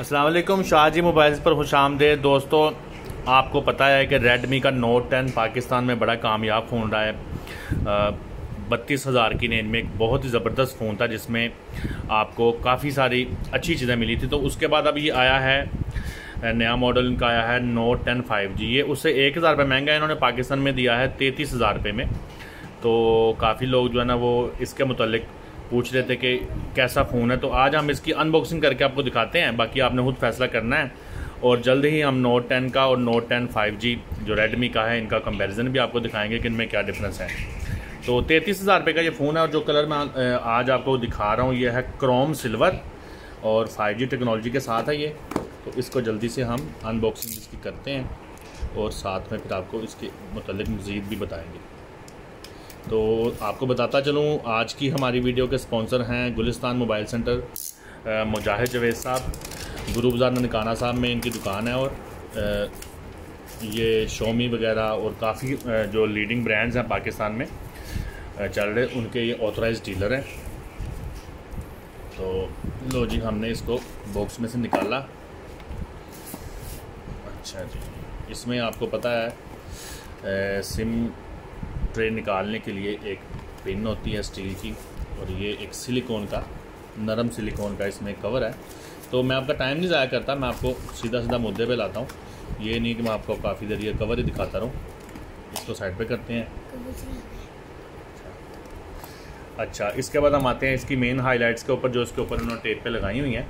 अस्सलाम वालेकुम, शाहजी मोबाइल्स पर खुशामदीद। दोस्तों, आपको पता है कि रेडमी का नोट 10 पाकिस्तान में बड़ा कामयाब फ़ोन रहा है। 32,000 की रेंज में एक बहुत ही ज़बरदस्त फ़ोन था जिसमें आपको काफ़ी सारी अच्छी चीज़ें मिली थी। तो उसके बाद अब ये आया है, नया मॉडल इनका आया है नोट 10 5G। ये उससे 1,000 रुपये महंगा इन्होंने पाकिस्तान में दिया है 33,000 रुपये में। तो काफ़ी लोग जो है ना वो इसके मुतल्लिक पूछ रहे थे कि कैसा फ़ोन है। तो आज हम इसकी अनबॉक्सिंग करके आपको दिखाते हैं, बाकी आपने खुद फैसला करना है। और जल्द ही हम नोट 10 का और नोट 10 5G जो रेडमी का है इनका कंपैरिजन भी आपको दिखाएंगे कि इनमें क्या डिफरेंस है। तो 33,000 रुपये का ये फ़ोन है और जो कलर मैं आज आपको दिखा रहा हूँ ये है क्रोम सिल्वर और 5G टेक्नोलॉजी के साथ है ये। तो इसको जल्दी से हम अनबॉक्सिंग इसकी करते हैं और साथ में फिर आपको इसके मुतल्लिक मज़ीद भी बताएंगे। तो आपको बताता चलूँ, आज की हमारी वीडियो के स्पॉन्सर हैं गुलिस्तान मोबाइल सेंटर, मुजाहिद जवेद साहब, गुरु बाज़ार ननकाना साहब में इनकी दुकान है। और ये शोमी वगैरह और काफ़ी जो लीडिंग ब्रांड्स हैं पाकिस्तान में चल रहे, उनके ये ऑथराइज्ड डीलर हैं। तो लो जी, हमने इसको बॉक्स में से निकाला। अच्छा जी, इसमें आपको पता है सिम ट्रे निकालने के लिए एक पिन होती है स्टील की, और ये एक सिलिकॉन का, नरम सिलिकॉन का इसमें कवर है। तो मैं आपका टाइम नहीं ज़ाया करता, मैं आपको सीधा सीधा मुद्दे पे लाता हूँ। ये नहीं कि मैं आपको काफ़ी देर ये कवर ही दिखाता रहूँ। इसको साइड पे करते हैं। अच्छा, इसके बाद हम आते हैं इसकी मेन हाइलाइट्स के ऊपर, जो इसके ऊपर उन्होंने टेप पे लगाई हुई हैं।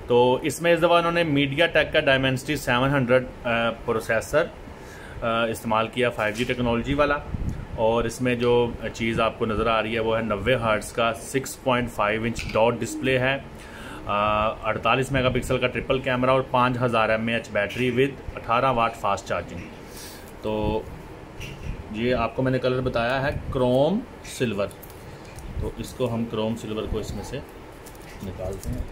तो इसमें इस दफ़ा उन्होंने मीडिया टेक का डायमेंसिटी 700 प्रोसेसर इस्तेमाल किया, 5G टेक्नोलॉजी वाला। और इसमें जो चीज़ आपको नज़र आ रही है वो है 90 हर्ट्ज़ का 6.5 इंच डॉट डिस्प्ले है, 48 मेगापिक्सल का ट्रिपल कैमरा और 5000 mAh battery with 18 watt fast charging. तो ये आपको मैंने कलर बताया है क्रोम सिल्वर। तो इसको हम क्रोम सिल्वर को इसमें से निकालते हैं।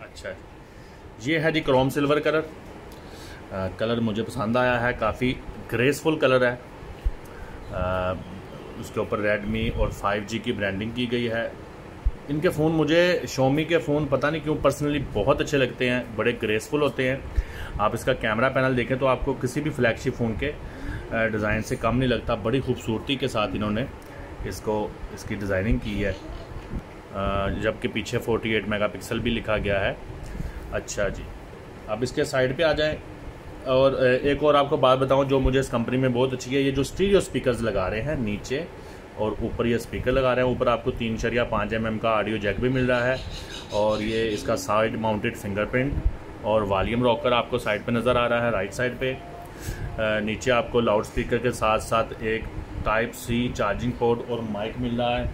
अच्छा, ये है जी क्रोम सिल्वर कलर। कलर मुझे पसंद आया है, काफ़ी ग्रेसफुल कलर है। उसके ऊपर रेडमी और 5G की ब्रांडिंग की गई है। इनके फ़ोन मुझे शोमी के फ़ोन पता नहीं क्यों पर्सनली बहुत अच्छे लगते हैं, बड़े ग्रेसफुल होते हैं। आप इसका कैमरा पैनल देखें तो आपको किसी भी फ्लैगशिप फ़ोन के डिज़ाइन से कम नहीं लगता। बड़ी खूबसूरती के साथ इन्होंने इसकी डिज़ाइनिंग की है, जबकि पीछे 48 मेगापिक्सल भी लिखा गया है। अच्छा जी, अब इसके साइड पे आ जाएं। और एक और आपको बात बताऊं जो मुझे इस कंपनी में बहुत अच्छी है, ये जो स्टीरियो स्पीकर्स लगा रहे हैं नीचे और ऊपर ये स्पीकर लगा रहे हैं। ऊपर आपको 3.5 mm का ऑडियो जैक भी मिल रहा है, और ये इसका साइड माउंटेड फिंगरप्रिंट और वॉल्यूम रॉकर आपको साइड पे नज़र आ रहा है, राइट साइड पे। नीचे आपको लाउड स्पीकर के साथ साथ एक Type-C चार्जिंग पोर्ट और माइक मिल रहा है,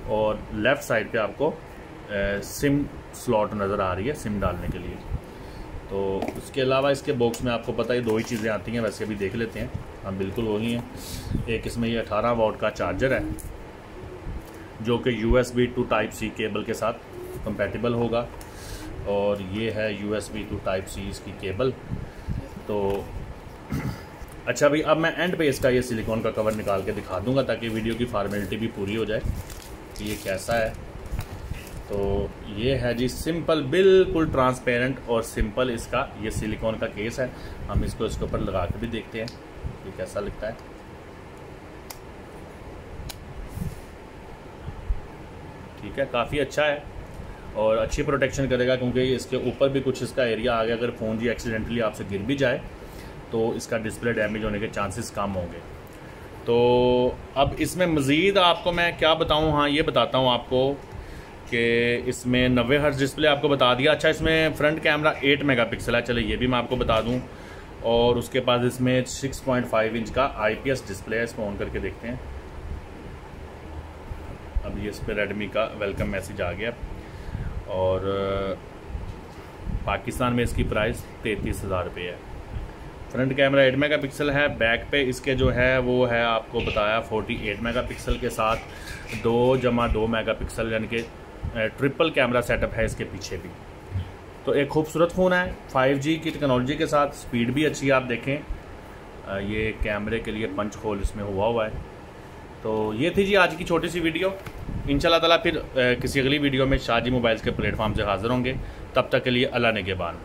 और लेफ़्ट साइड पे आपको सिम स्लॉट नज़र आ रही है सिम डालने के लिए। तो उसके अलावा इसके बॉक्स में आपको पता है 2 ही चीज़ें आती हैं, वैसे भी देख लेते हैं। हाँ, बिल्कुल वही हैं। एक इसमें ये 18 वाट का चार्जर है जो कि USB to Type-C केबल के साथ कंपैटिबल होगा, और ये है USB to Type-C इसकी केबल। तो अच्छा भाई, अब मैं एंड पे इसका ये सिलिकॉन का कवर निकाल के दिखा दूंगा ताकि वीडियो की फॉर्मेलिटी भी पूरी हो जाए कि ये कैसा है। तो ये है जी सिंपल, बिल्कुल ट्रांसपेरेंट और सिंपल इसका ये सिलिकॉन का केस है। हम इसको इसके ऊपर लगा के भी देखते हैं ये कैसा लगता है। ठीक है, काफ़ी अच्छा है और अच्छी प्रोटेक्शन करेगा, क्योंकि इसके ऊपर भी कुछ इसका एरिया आ गया। अगर फ़ोन जी एक्सीडेंटली आपसे गिर भी जाए तो इसका डिस्प्ले डैमेज होने के चांसेस कम होंगे। तो अब इसमें मज़ीद आपको मैं क्या बताऊं, हाँ ये बताता हूं आपको कि इसमें 90 हर्ट्ज़ डिस्प्ले आपको बता दिया। अच्छा, इसमें फ्रंट कैमरा 8 मेगापिक्सल है, चलो ये भी मैं आपको बता दूं। और उसके पास इसमें 6.5 इंच का IPS डिस्प्ले है। इसको ऑन करके देखते हैं। अब ये इस पर रेडमी का वेलकम मैसेज आ गया, और पाकिस्तान में इसकी प्राइस 33,000 रुपये है। फ्रंट कैमरा 8 मेगापिक्सल है, बैक पे इसके जो है वो है आपको बताया 48 मेगापिक्सल के साथ 2+2 मेगापिक्सल, यानी कि ट्रिपल कैमरा सेटअप है इसके पीछे भी। तो एक खूबसूरत फ़ोन है 5G की टेक्नोलॉजी के साथ, स्पीड भी अच्छी है। आप देखें ये कैमरे के लिए पंच होल इसमें हुआ है, तो ये थी जी आज की छोटी सी वीडियो। इंशाल्लाह ताला फिर किसी अगली वीडियो में शाहजी मोबाइल्स के प्लेटफॉर्म से हाज़िर होंगे। तब तक के लिए अल्लाह निगहबान।